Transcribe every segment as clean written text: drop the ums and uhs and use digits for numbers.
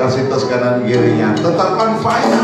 Kasih tos kanan kirinya, tetap on fire.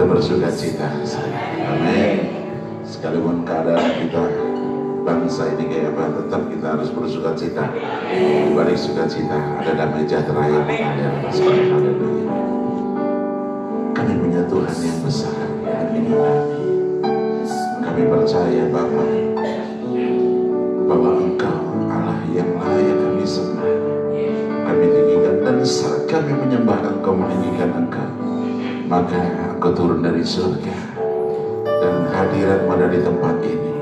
kita bersuka cita. Amin. Sekalipun keadaan kita bangsa ini kayak apa, tetap kita harus bersuka cita. Di balik sukacita ada damai sejahtera yang mengalir. Haleluya. Kami punya Tuhan yang besar. Kami percaya Bapa, bahwa Engkau Allah yang layak kami sembah, kami tinggikan, dan saat kami menyembah Engkau, meninggikan Engkau, maka Engkau turun dari surga dan hadirat-Mu ada di tempat ini,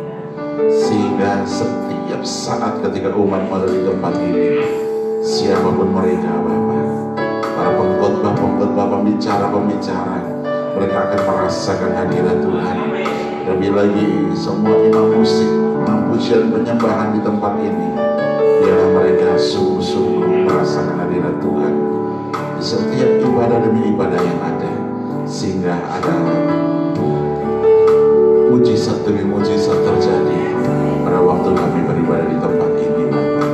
sehingga setiap saat ketika umat-Mu ada di tempat ini, siapapun mereka Bapa, para pengkhotbah, pembicara, mereka akan merasakan hadirat Tuhan. Lebih lagi semua imam musik, imam pujian, penyembahan di tempat ini, biarlah mereka sungguh-sungguh merasakan hadirat Tuhan di setiap ibadah demi ibadah yang ada, sehingga ada mujizat demi mujizat terjadi pada waktu kami beribadah di tempat ini. Bapak,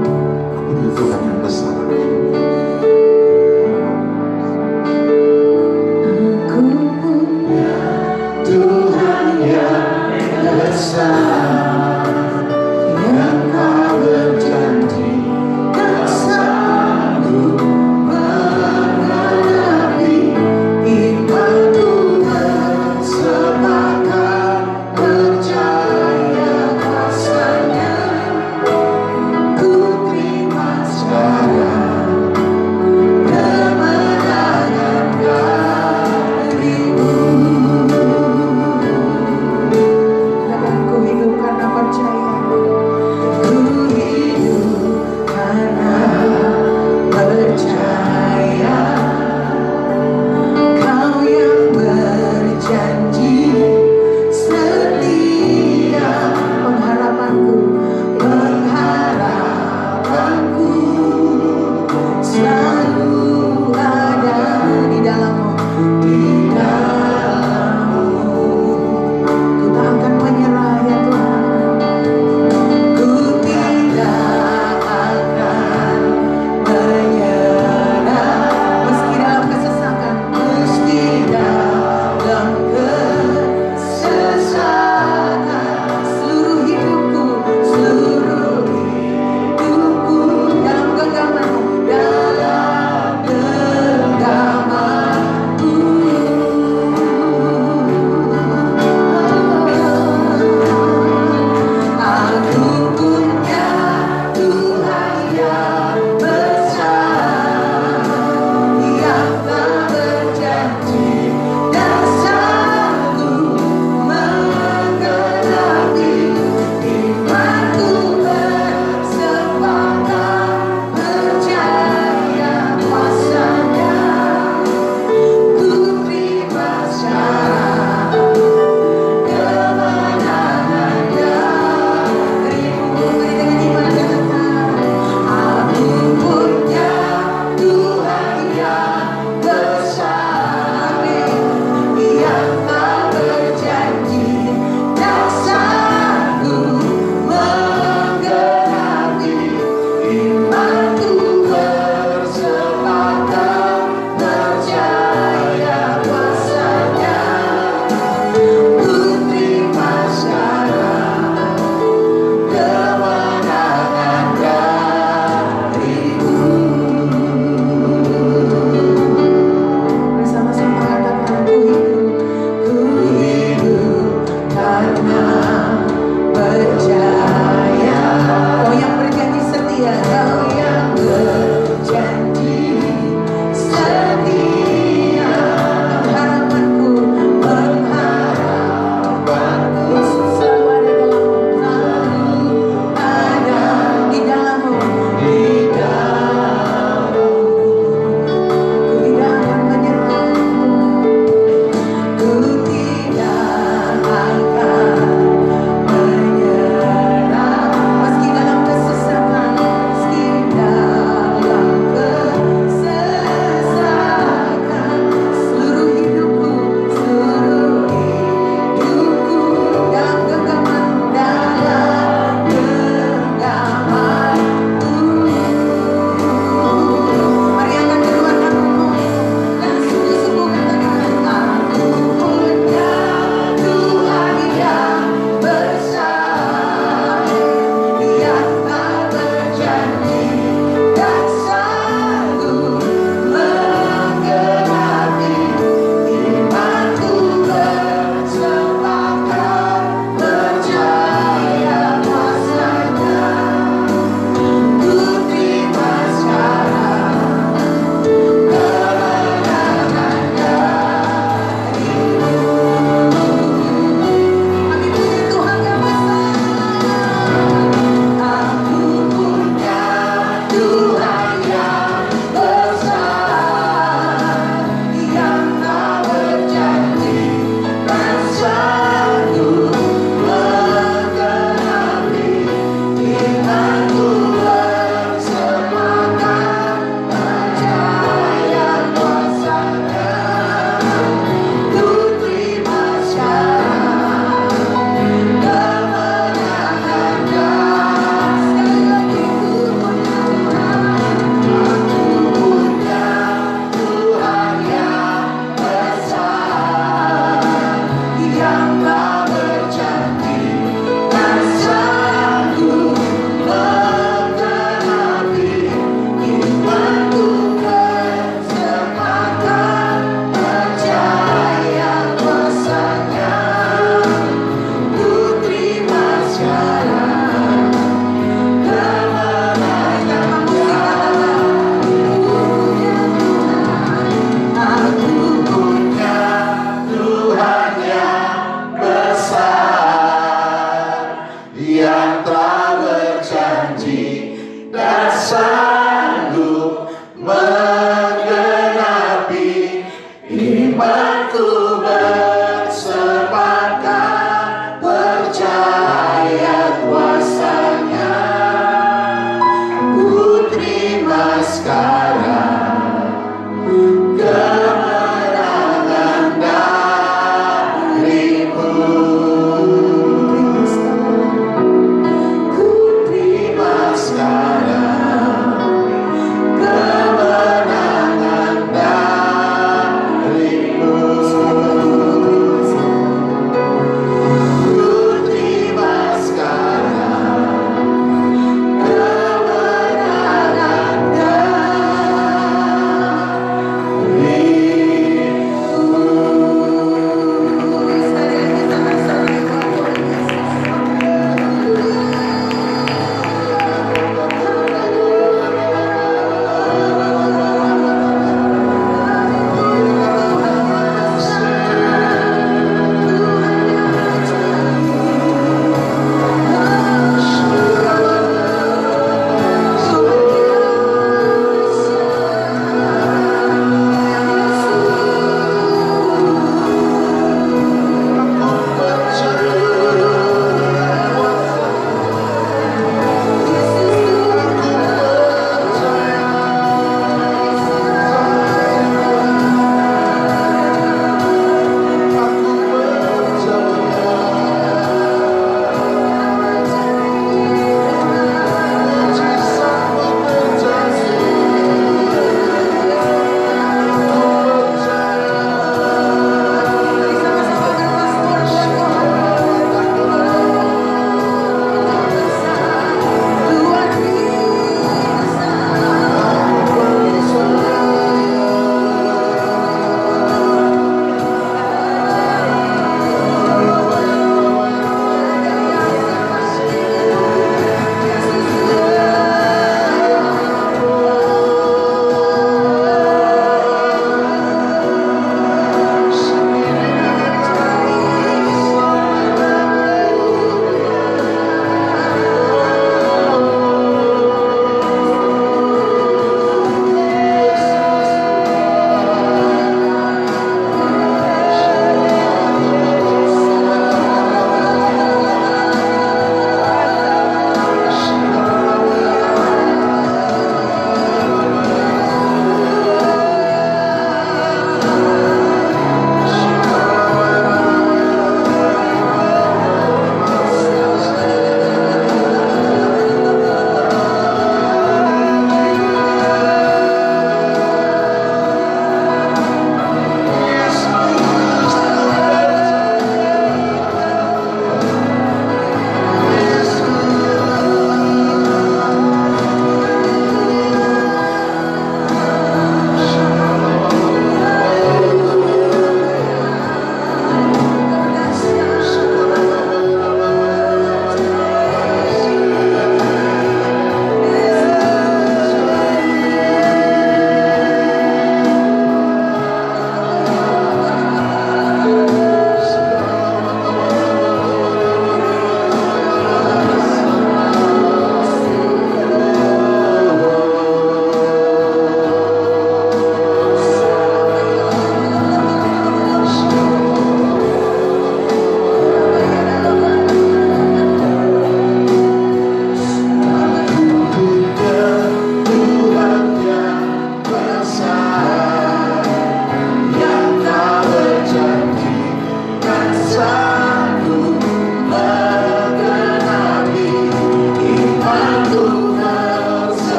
aku punya Tuhan yang besar. Tuhan yang besar, yang Kau berjanji tak sanggup menghadapi imanku, bersepakat percaya kuasa-Nya.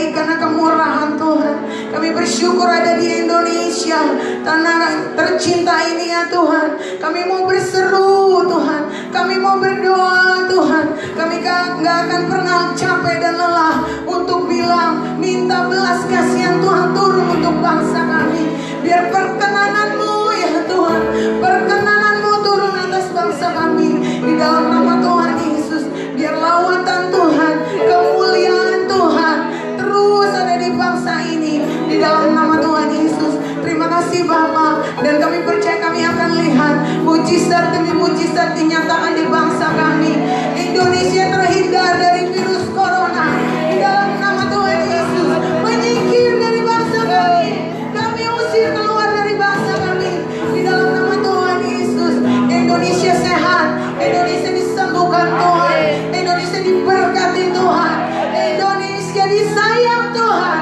kebaikan dan kemurahan Tuhan. Kami bersyukur ada di Indonesia, tanah tercinta ini ya Tuhan. Kami mau berseru Tuhan, kami mau berdoa Tuhan. Kami gak akan pernah capek dan lelah untuk bilang, minta belas kasihan Tuhan turun untuk bangsa kami. Biar perkenananmu ya Tuhan, perkenananmu turun atas bangsa kami. Di dalam nama Tuhan Yesus, biar lawatan Tuhan, kemuliaan Tuhan terus ada di bangsa ini. Di dalam nama Tuhan Yesus. Terima kasih Bapa. Dan kami percaya kami akan lihat mujizat demi mujizat dinyatakan di bangsa kami. Indonesia terhindar dari virus corona. Di dalam nama Tuhan Yesus, menyingkir dari bangsa kami. Kami usir keluar dari bangsa kami. Di dalam nama Tuhan Yesus. Indonesia sehat, Indonesia disembuhkan Tuhan, Indonesia diberkati Tuhan, Indonesia disayang Tuhan.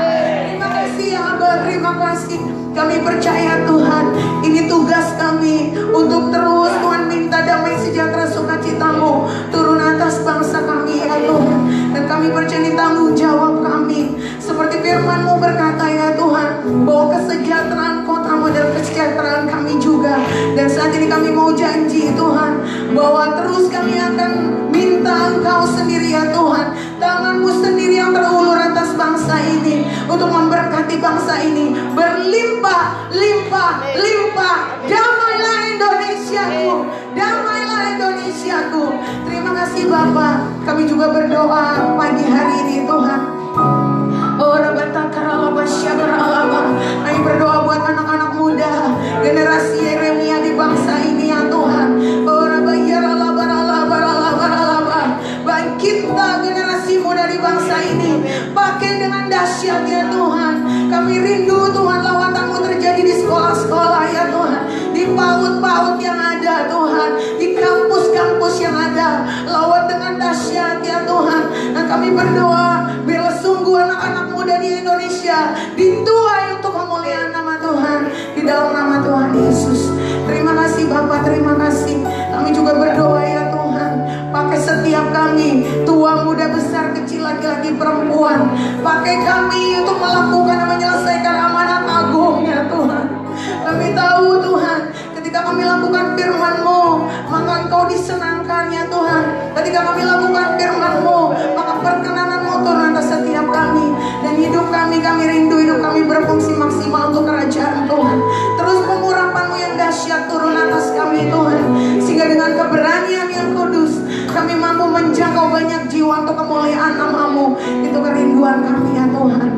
Terima kasih ya Abah, terima kasih. Kami percaya Tuhan, ini tugas kami untuk terus Tuhan minta damai sejahtera sukacitamu turun atas bangsa kami ya Tuhan. Dan kami percaya ini tanggung jawab kami. Seperti firman-Mu berkata ya Tuhan, bahwa kesejahteraan kotamu dan kesejahteraan kami juga. Dan saat ini kami mau janji Tuhan, bahwa terus kami akan minta Engkau sendiri ya Tuhan, tangan-Mu sendiri yang terulur atas bangsa ini, untuk memberkati bangsa ini berlimpah, limpah, limpah. Damailah Indonesiaku, damailah Indonesiaku. Terima kasih Bapa. Kami juga berdoa pagi hari ini Tuhan. Kami berdoa buat anak-anak muda, generasi Yeremia di bangsa ini ya Tuhan. Bangkitlah generasi muda di bangsa ini, pakai dengan dahsyat ya Tuhan. Kami rindu Tuhan lawatan-Mu terjadi di sekolah-sekolah ya Tuhan, di PAUD-PAUD yang ada Tuhan, di kampus-kampus yang ada. Lawat dengan dahsyat ya Tuhan. Dan kami berdoa biar sungguh anak-anak muda di Indonesia dituai untuk kemuliaan nama Tuhan, di dalam nama Tuhan Yesus. Terima kasih Bapak, terima kasih. Kami juga berdoa ya Tuhan, pakai setiap kami, tua, muda, besar, kecil, laki-laki, perempuan. Pakai kami untuk melakukan dan menyelesaikan amanat agung ya Tuhan. Kami tahu Tuhan, ketika kami lakukan firman-Mu, maka Engkau disenangkan ya Tuhan. Ketika kami lakukan firman-Mu, maka perkenanan-Mu turun atas setiap kami. Dan hidup kami rindu hidup kami berfungsi maksimal untuk kerajaan Tuhan. Terus pengurapan-Mu yang dahsyat turun atas kami Tuhan, sehingga dengan keberanian yang kudus kami mampu menjangkau banyak jiwa untuk kemuliaan nama-Mu. Itu kerinduan kami ya Tuhan.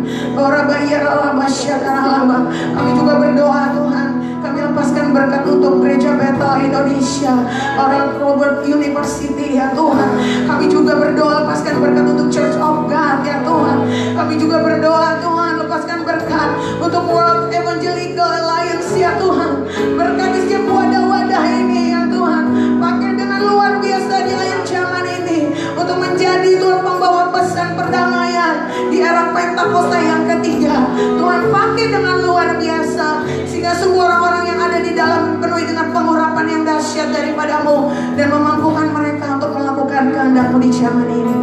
Kami juga berdoa Tuhan, kami lepaskan berkat untuk Gereja Bethel Indonesia, Oral Robert University ya Tuhan. Kami juga berdoa lepaskan berkat untuk Church of God ya Tuhan. Kami juga berdoa Tuhan, lepaskan berkat untuk World Evangelical Alliance ya Tuhan. Berkati setiap wadah-wadah ini ya Tuhan, pakai dengan luar biasa di akhir zaman ini untuk menjadi Tuhan pembawa pesan perdamaian di era Pentakosta yang ketiga. Tuhan pakai dengan luar biasa, sehingga semua orang-orang yang ada di dalam penuhi dengan pengurapan yang dahsyat daripada-Mu, dan memampukan mereka untuk melakukan kehendak-Mu di zaman ini.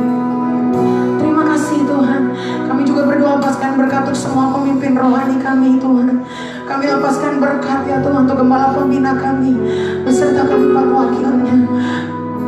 Terima kasih Tuhan. Kami juga berdoa lepaskan berkat untuk semua pemimpin rohani kami Tuhan. Kami lepaskan berkat ya Tuhan untuk gembala pembina kami beserta keempat wakilnya.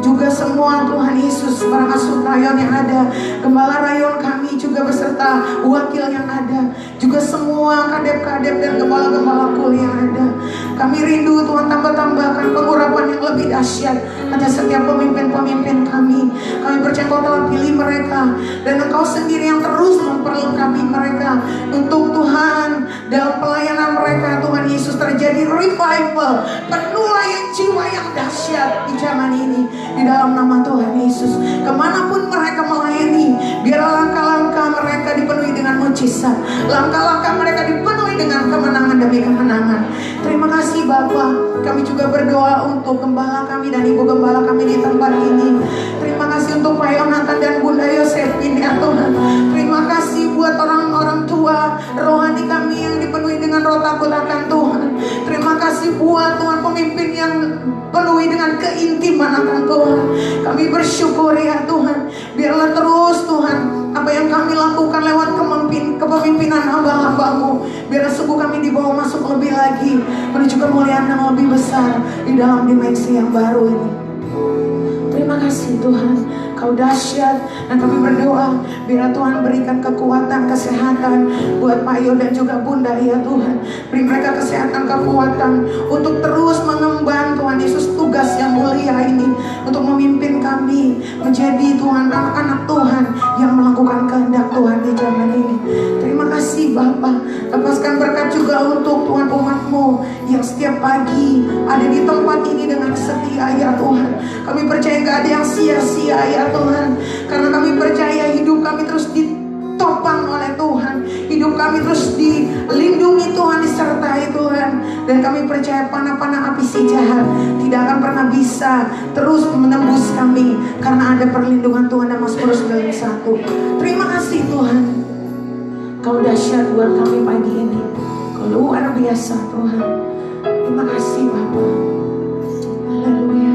Juga semua Tuhan Yesus perangkat rayon yang ada, gembala rayon kami juga beserta wakil yang ada, juga semua kadep-kadep dan gembala-gembala kul yang ada. Kami rindu Tuhan tambah-tambahkan pengurapan yang lebih dahsyat atas setiap pemimpin-pemimpin kami. Kami percaya Engkau telah pilih mereka, dan Engkau sendiri yang terus memperlengkapi mereka untuk Tuhan dalam pelayanan mereka. Tuhan Yesus, terjadi revival, penulayan jiwa yang dahsyat di zaman ini. Di dalam nama Tuhan Yesus, kemanapun mereka melayani, biarlah langkah-langkah mereka dipenuhi dengan mujizat, langkah-langkah mereka dipenuhi dengan kemenangan demi kemenangan. Terima kasih Bapa. Kami juga berdoa untuk gembala kami dan ibu gembala kami di tempat ini. Terima kasih untuk Pak Yonatan dan Bunda Yosefin ya Tuhan. Terima kasih buat orang-orang tua rohani kami yang dipenuhi dengan roh takut akan Tuhan. Terima Terima kasih buat Tuhan pemimpin yang penuhi dengan keintiman akan Tuhan. Kami bersyukur ya Tuhan. Biarlah terus Tuhan, apa yang kami lakukan lewat kepemimpinan hamba-hamba-Mu, biarlah sungguh kami dibawa masuk lebih lagi menuju kemuliaan yang lebih besar di dalam dimensi yang baru ini. Terima kasih Tuhan, Kau dahsyat. Dan kami berdoa biar Tuhan berikan kekuatan, kesehatan buat Pak Yo dan juga Bunda ya Tuhan. Beri mereka kesehatan, kekuatan untuk terus mengemban Tuhan Yesus tugas yang mulia ini, untuk memimpin kami menjadi Tuhan anak-anak Tuhan yang melakukan kehendak Tuhan di zaman ini. Terima kasih Bapa. Lepaskan berkat juga untuk Tuhan umat-Mu yang setiap pagi ada di tempat ini dengan setia ya Tuhan. Kami percaya gak ada yang sia-sia ya Tuhan, karena kami percaya hidup kami terus ditopang oleh Tuhan, hidup kami terus dilindungi Tuhan, disertai Tuhan. Dan kami percaya panah-panah api si jahat tidak akan pernah bisa terus menembus kami, karena ada perlindungan Tuhan. Dan Mazmur 91. Terima kasih Tuhan, Kau dahsyat buat kami pagi ini, Kau luar biasa Tuhan. Terima kasih Bapa. Haleluya.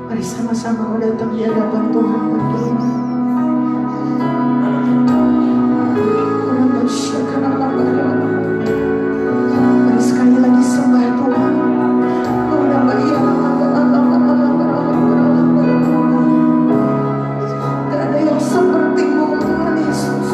Mari sama-sama datang di hadapan Tuhan pagi ini. Mari sekali lagi sembah Tuhan. Gak ada yang seperti-Mu Tuhan Yesus.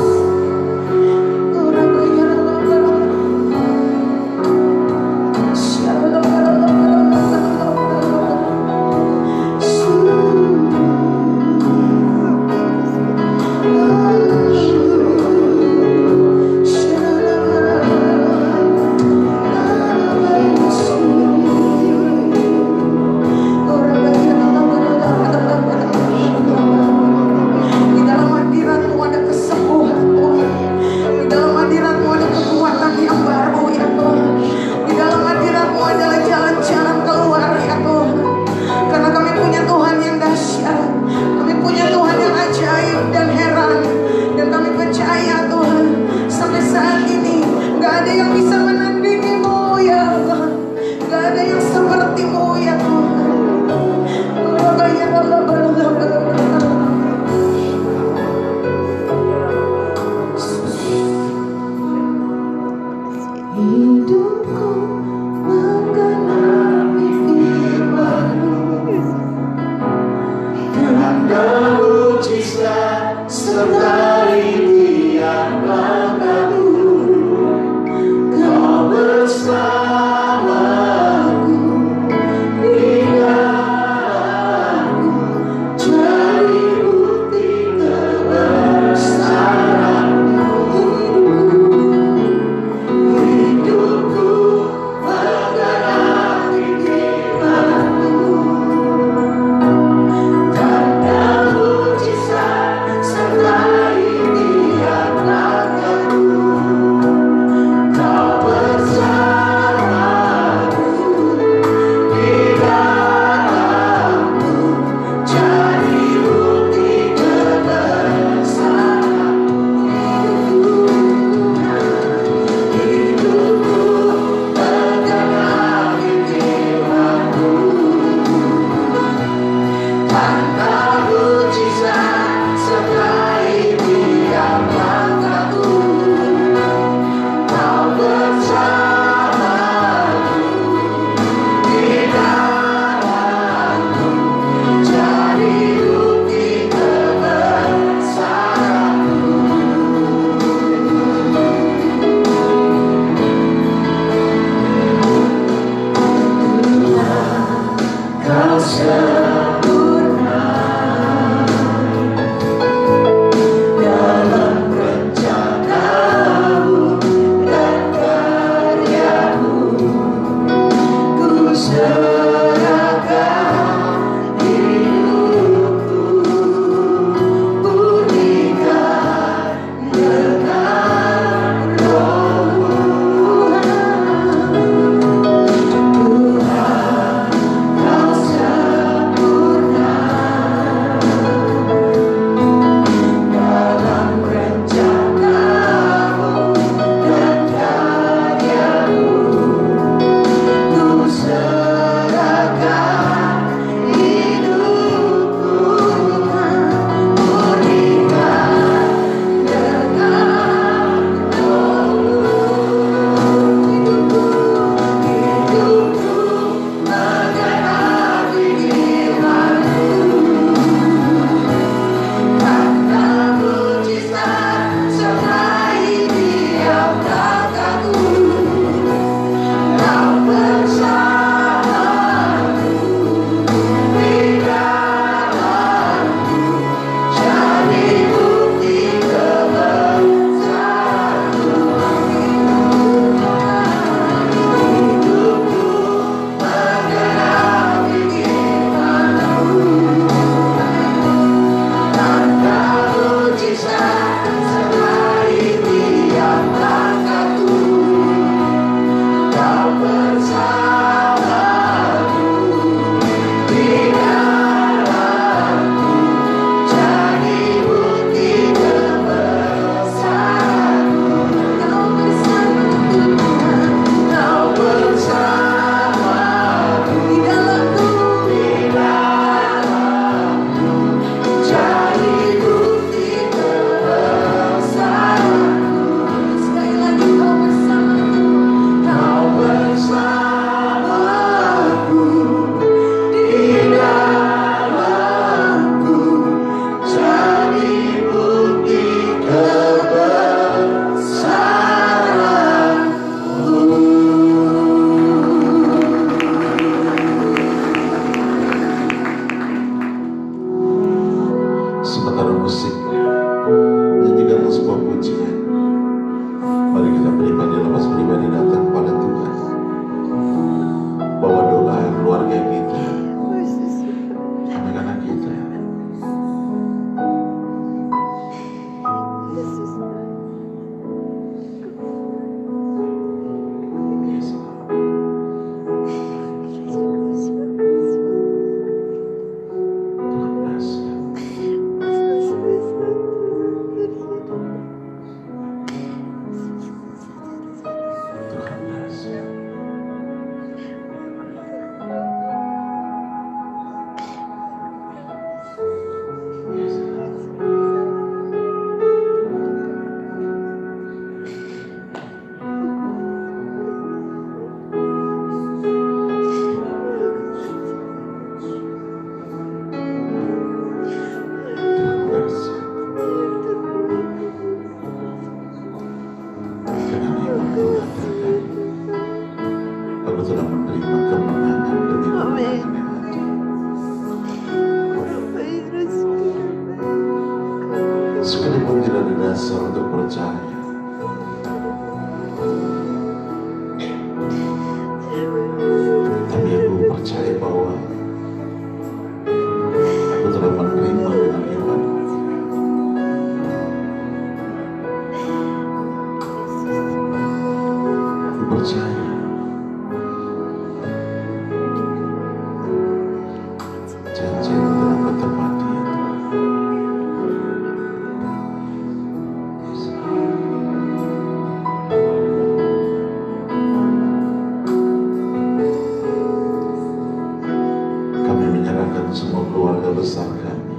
Cerahkan semua keluarga besar kami.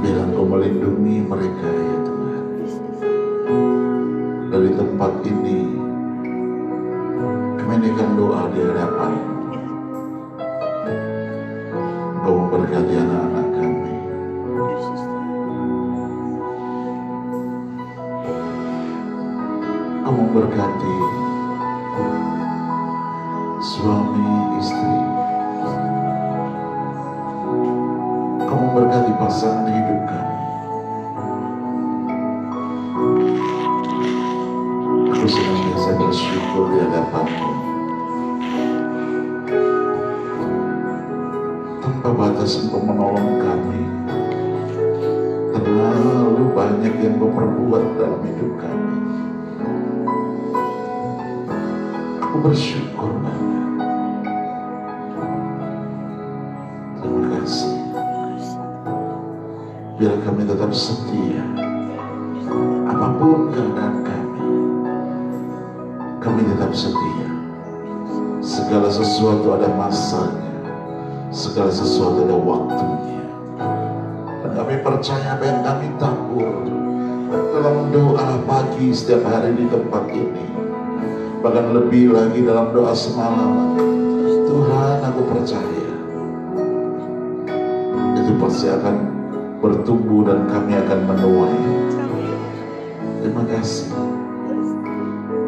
Biar Engkau melindungi mereka ya Tuhan. Dari tempat ini kami naikkan doa di hadapan. Engkau memberkati anak-anak kami. Engkau memberkati suami istri. Engkau memberkati pasangan hidup kami. Aku senantiasa bersyukur di hadapan-Mu. Tanpa batas Engkau menolong kami. Terlalu banyak yang Engkau perbuat dalam hidup kami. Aku bersyukur Bapa. Terima kasih. Biar kami tetap setia. Apapun keadaan kami tetap setia. Segala sesuatu ada masanya, segala sesuatu ada waktunya. Dan kami percaya apa yang kami tabur dalam doa pagi setiap hari di tempat ini, bahkan lebih lagi dalam doa semalam, Tuhan aku percaya itu pasti akan bertumbuh dan kami akan menuai. Terima kasih.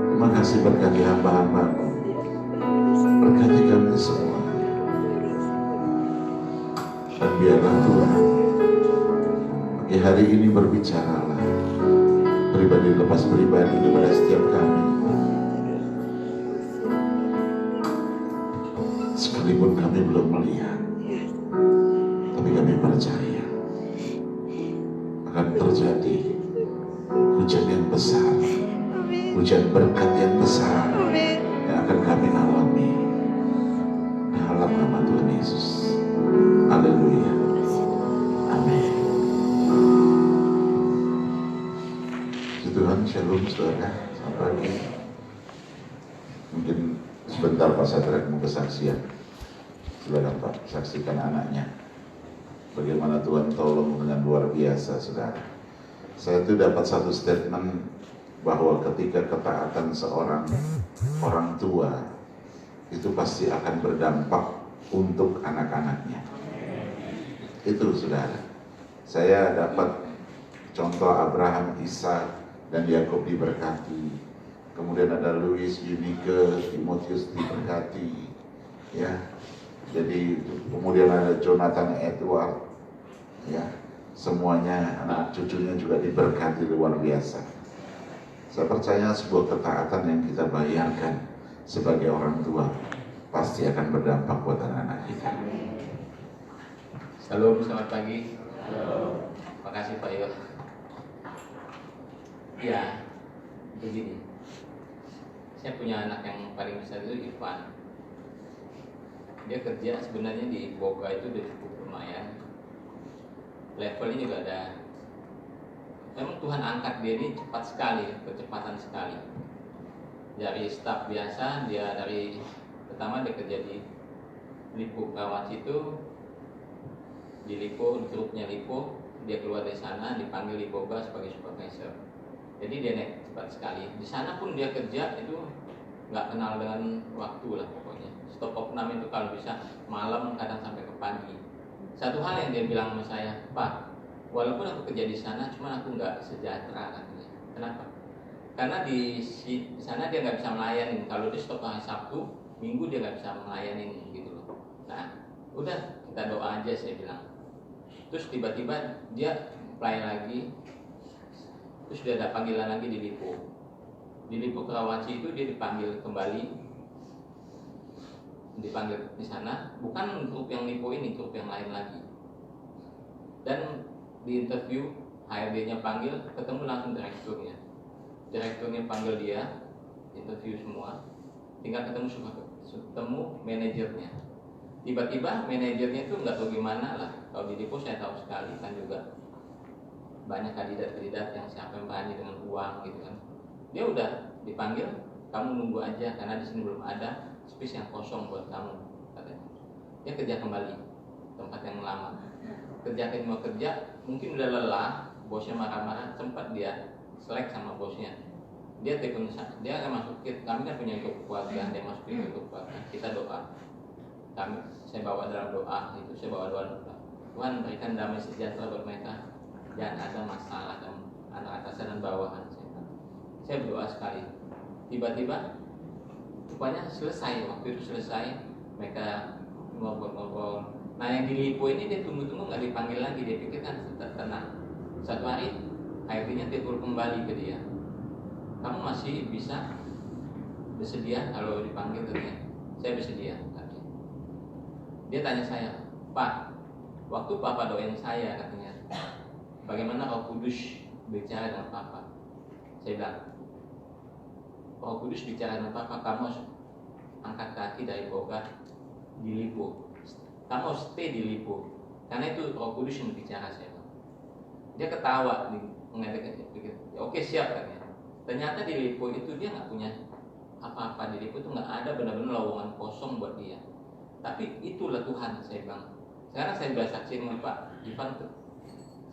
Terima kasih berkati hamba-hamba-Mu. Berkati kami semua. Dan biarlah Tuhan pagi hari ini berbicaralah pribadi lepas pribadi kepada setiap kami. Sekalipun kami belum melihat, tapi kami percaya akan terjadi hujan yang besar, hujan berkat yang besar yang akan kami alami dalam nama Tuhan Yesus. Haleluya. Amin. Puji Tuhan, shalom saudara. Selamat pagi. Mungkin sebentar Pak Satria mau kesaksian. Silakan Pak, saksikan anaknya. Bagaimana Tuhan tolong dengan luar biasa saudara. Saya itu dapat satu statement bahwa ketika ketaatan seorang orang tua itu pasti akan berdampak untuk anak-anaknya. Itu saudara. Saya dapat contoh Abraham, Ishak, dan Yakub diberkati. Kemudian ada Louis, Eunike, Timotius diberkati. Ya. Jadi kemudian ada Jonathan, Edward. Ya. Semuanya anak cucunya juga diberkati luar biasa. Saya percaya sebuah ketaatan yang kita bayarkan sebagai orang tua pasti akan berdampak buat anak-anak kita. Shalom, selamat pagi. Terima kasih Pak Yo. Ya, begini. Saya punya anak yang paling besar itu Irfan. Dia kerja sebenarnya di Boga itu udah cukup lumayan. Levelnya juga ada. Memang Tuhan angkat dia ini cepat sekali, kecepatan sekali. Dari staf biasa, dia dari pertama dia kerja di Lipo Karawaci itu, di Lipo, di grupnya Lipo, dia keluar dari sana dipanggil di Boga sebagai supervisor. Jadi dia naik cepat sekali. Di sana pun dia kerja itu nggak kenal dengan waktu lah pokoknya. Stop of 6 itu kalau bisa malam, kadang sampai ke pagi. Satu hal yang dia bilang sama saya, Pak, walaupun aku kerja di sana, cuma aku nggak sejahtera katanya. Kenapa? Karena di sana dia nggak bisa melayani. Kalau di stop hari Sabtu, Minggu dia nggak bisa melayani gitu loh. Nah, udah kita doa aja saya bilang. Terus tiba-tiba dia apply lagi. Terus dia ada panggilan lagi di Lipo. Di Lipo Karawaci itu dia dipanggil kembali. Dipanggil di sana, bukan grup yang Lipo ini, grup yang lain lagi. Dan di interview, HRD-nya panggil, ketemu langsung direkturnya. Direkturnya panggil dia, interview semua, tinggal ketemu manajernya. Tiba-tiba manajernya itu nggak tahu gimana lah. Kalau di Lipo saya tahu sekali kan juga banyak kandidat-kandidat yang siapa yang berani dengan uang gitu kan. Dia udah dipanggil, kamu nunggu aja karena di sini belum ada space yang kosong buat kamu katanya. dia kerja kembali tempat yang lama. Mau kerja, mungkin udah lelah, bosnya marah-marah, sempat dia selek sama bosnya. Dia telepon, dia akan masuk, kami kan punya grup keluarga, dia masukin ke grup keluarga, kita doa. Saya bawa dalam doa itu, saya bawa doa, Tuhan berikan damai sejahtera buat mereka, jangan ada masalah dan anak atasan dan bawahan. Saya berdoa sekali. Tiba-tiba rupanya selesai, waktu itu selesai, mereka ngobrol-ngobrol. Nah yang di Lipo ini dia tunggu-tunggu nggak dipanggil lagi, dia pikir kan tenang. Satu hari akhirnya telepon kembali ke dia, kamu masih bisa bersedia kalau dipanggil katanya. Saya bersedia katanya. Dia tanya saya, Pak, waktu Papa doain saya katanya, bagaimana Roh Kudus bicara dengan Papa? Saya bilang, Roh Kudus bicara dengan Papa, kamu harus angkat kaki dari Bogor di Lipo, kamu harus stay di Lipo, karena itu Roh Kudus yang bicara. Saya bilang. Dia ketawa, pikir, oke siap katanya. Ternyata di Lipo itu dia nggak punya apa-apa, di Lipo itu nggak ada benar-benar lowongan kosong buat dia. Tapi itulah Tuhan, saya bilang. Sekarang saya sudah saksi dengan Pak Ivan tuh,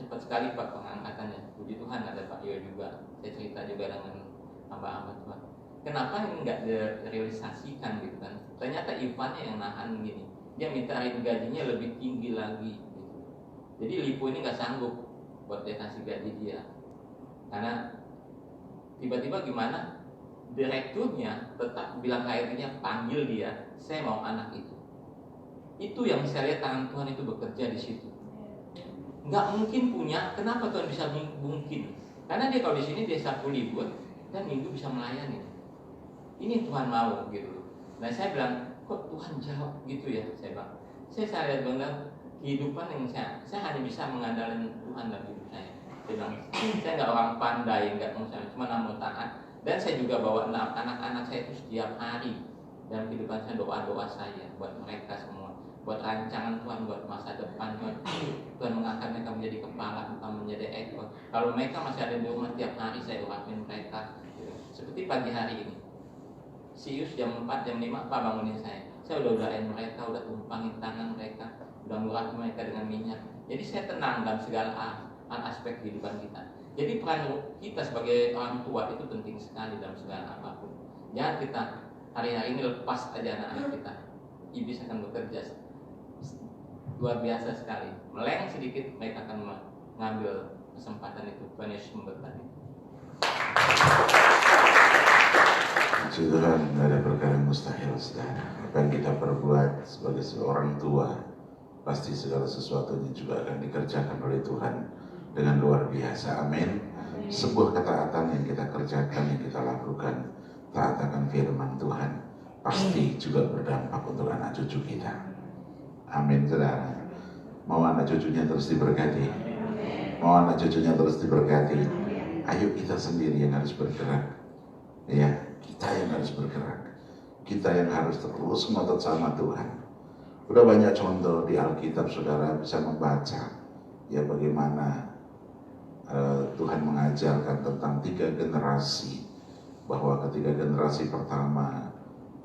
cepat sekali Pak pengangkatannya. Puji Tuhan ada Pak Yo juga. Saya cerita juga dengan hamba-hamba Tuhan. Kenapa ini nggak direalisasikan gitu kan? Ternyata Ivannya yang nahan gini. Dia mintain gajinya lebih tinggi lagi. Gitu. Jadi Lipo ini nggak sanggup buat dia kasih gaji dia. Karena tiba-tiba gimana? Direkturnya tetap bilang HRD-nya panggil dia, saya mau anak itu. Itu yang saya lihat tangan Tuhan itu bekerja di situ. Nggak mungkin punya, kenapa Tuhan bisa mungkin? Karena dia kalau di sini dia Sabtu libur dan Minggu bisa melayani. Ini Tuhan mau gitu. Nah saya bilang, kok Tuhan jawab gitu ya? Saya bilang, saya lihat benar kehidupan yang saya hanya bisa mengandalkan Tuhan dalam hidup saya. Saya bilang, saya nggak orang pandai, nggak mau saya cuma mau taat. Dan saya juga bawa anak-anak saya itu setiap hari dalam kehidupan saya, doa-doa saya buat mereka semua. Buat rancangan Tuhan, buat masa depan Tuhan. Tuhan mengangkat mereka menjadi kepala, bukan menjadi ekor. Kalau mereka masih ada di rumah, tiap hari saya doain mereka. Seperti pagi hari ini, Sius jam 4, jam 5, Pak bangunin saya. Saya udah doain mereka, udah tumpangin tangan mereka, udah ngurati mereka dengan minyak. Jadi saya tenang dalam segala aspek kehidupan kita. Jadi peran kita sebagai orang tua itu penting sekali dalam segala apapun. Jangan kita hari-hari ini lepas aja anak-anak kita. Iblis akan bekerja luar biasa sekali. Meleng sedikit mereka akan mengambil kesempatan itu. Tuhan Yesus memberkati. Puji Tuhan, tidak ada perkara yang mustahil, saudara. Apa yang kita perbuat sebagai seorang tua, pasti segala sesuatunya juga akan dikerjakan oleh Tuhan dengan luar biasa. Amin. Sebuah ketaatan yang kita kerjakan, yang kita lakukan, taat akan firman Tuhan, pasti juga berdampak untuk anak cucu kita. Amin, saudara. Mau anak cucunya terus diberkati? Mau anak cucunya terus diberkati? Ayo kita sendiri yang harus bergerak. Ya, kita yang harus bergerak. Kita yang harus terus ngotot sama Tuhan. Udah banyak contoh di Alkitab, saudara bisa membaca ya bagaimana Tuhan mengajarkan tentang 3 generasi. Bahwa ketika generasi pertama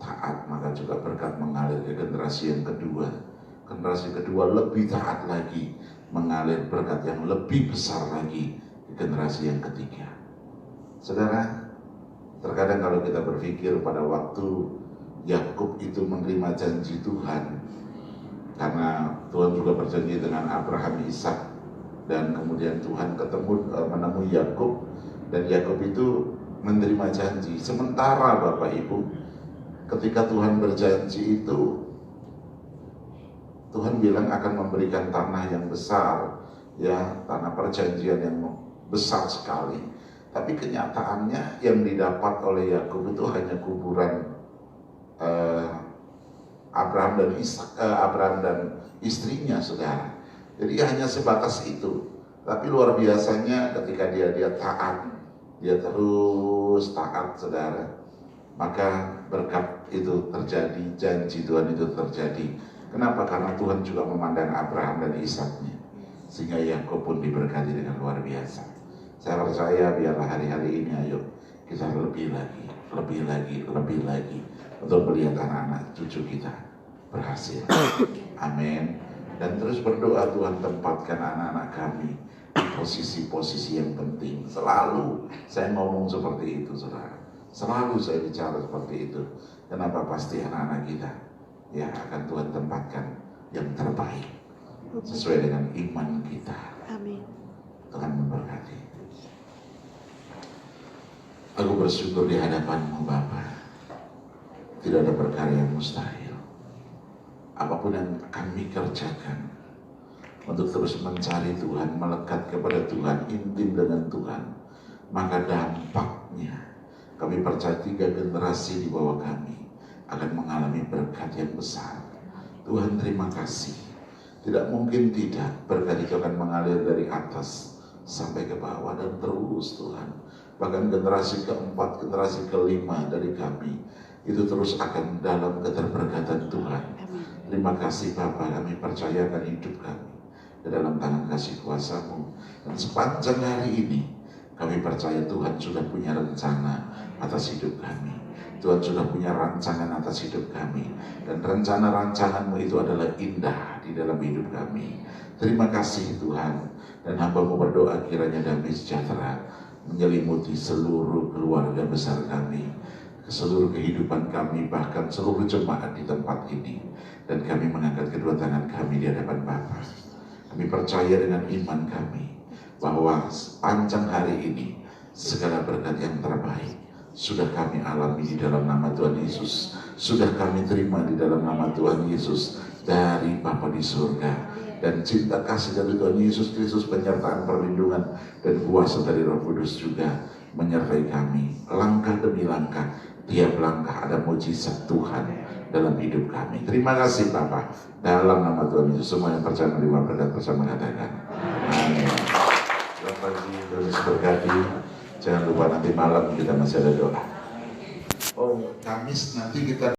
taat, maka juga berkat mengalir ke generasi yang kedua. Generasi kedua lebih taat lagi, mengalir berkat yang lebih besar lagi ke generasi yang ketiga. Saudara, terkadang kalau kita berpikir pada waktu Yakub itu menerima janji Tuhan, karena Tuhan juga berjanji dengan Abraham, Ishak, dan kemudian Tuhan menemui Yakub, dan Yakub itu menerima janji. Sementara Bapak Ibu, ketika Tuhan berjanji itu, Tuhan bilang akan memberikan tanah yang besar, ya, tanah perjanjian yang besar sekali. Tapi kenyataannya yang didapat oleh Yakub itu hanya kuburan Abraham dan istrinya, saudara. Jadi hanya sebatas itu. Tapi luar biasanya ketika dia taat, dia terus taat, saudara, maka berkat itu terjadi, janji Tuhan itu terjadi. Kenapa? Karena Tuhan juga memandang Abraham dan Ishak-nya, sehingga Yakub pun diberkati dengan luar biasa. Saya percaya biarlah hari-hari ini ayo kita lebih lagi untuk melihat anak-anak cucu kita berhasil. Amin. Dan terus berdoa, Tuhan tempatkan anak-anak kami di posisi-posisi yang penting. Selalu saya ngomong seperti itu, saudara. Selalu saya bicara seperti itu. Kenapa? Pasti anak-anak kita ya akan Tuhan tempatkan yang terbaik sesuai dengan iman kita. Amin. Tuhan memberkati. Aku bersyukur di hadapan-Mu Bapa. Tidak ada perkara yang mustahil. Apapun yang kami kerjakan untuk terus mencari Tuhan, melekat kepada Tuhan, intim dengan Tuhan, maka dampaknya kami percaya 3 generasi di bawah kami akan mengalami berkat yang besar. Tuhan terima kasih. Tidak mungkin tidak, berkat itu akan mengalir dari atas sampai ke bawah dan terus Tuhan. Bahkan generasi keempat, generasi kelima dari kami itu terus akan dalam keterberkatan Tuhan. Terima kasih Bapa, kami percayakan hidup kami di dalam tangan kasih kuasa-Mu. Dan sepanjang hari ini kami percaya Tuhan sudah punya rencana atas hidup kami. Tuhan sudah punya rancangan atas hidup kami. Dan rencana-rancangan-Mu itu adalah indah di dalam hidup kami. Terima kasih Tuhan. Dan hamba-Mu berdoa kiranya damai sejahtera menyelimuti seluruh keluarga besar kami, seluruh kehidupan kami, bahkan seluruh jemaat di tempat ini. Dan kami mengangkat kedua tangan kami di hadapan Bapa. Kami percaya dengan iman kami bahwa sepanjang hari ini segala berkat yang terbaik sudah kami alami di dalam nama Tuhan Yesus. Sudah kami terima di dalam nama Tuhan Yesus dari Bapa di surga. Dan cinta kasih dari Tuhan Yesus Kristus, penyertaan perlindungan dan kuasa dari Roh Kudus juga menyertai kami. Langkah demi langkah, tiap langkah ada mujizat Tuhan dalam hidup kami. Terima kasih Bapa. Dalam nama Tuhan Yesus, semua yang percaya menerima berkat bersama mengatakan amin. Selamat pagi, Tuhan Yesus berkati. Jangan lupa nanti malam kita masih ada doa. Oh, Kamis nanti kita